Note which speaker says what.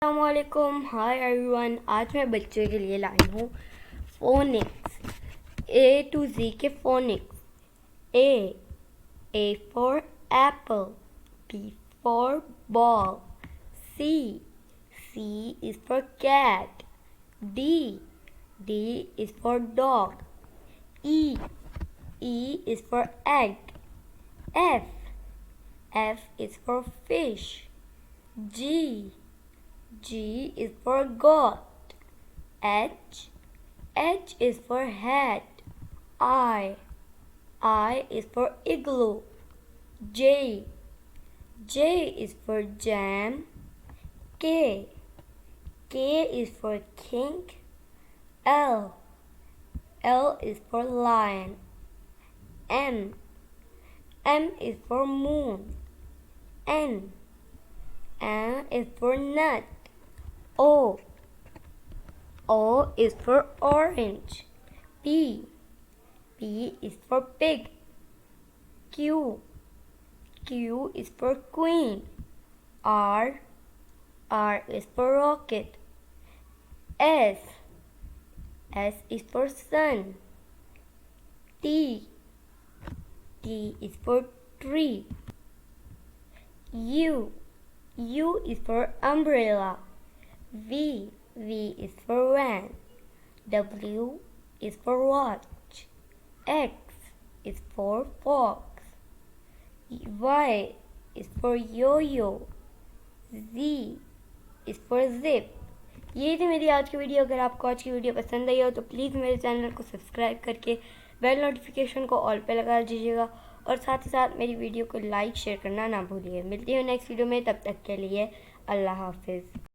Speaker 1: अस्सलामुअलैकुम, hi everyone. आज मैं बच्चों के लिए लाई हूँ फोनिक्स, ए टू जी के phonics. A for apple, B for ball, C is for cat, D is for dog, E is for egg, F is for fish, G is for goat, H is for hat, I is for igloo, J is for jam, K is for king, L is for lion, M is for moon, N is for nut, O is for orange, P is for pig, Q is for queen, R is for rocket, S is for sun, T is for tree, U is for umbrella, V is for van, W is for watch, X is for fox, Y is for yo-yo, Z is for zip। ये थी मेरी आज की video. अगर आपको आज की video पसंद आई हो तो प्लीज़ मेरे चैनल को सब्सक्राइब करके बेल नोटिफिकेशन को ऑल पे लगा दीजिएगा और साथ ही साथ मेरी वीडियो को लाइक शेयर करना ना भूलिए। मिलती हूँ नेक्स्ट वीडियो में, तब तक के लिए अल्लाह हाफिज़।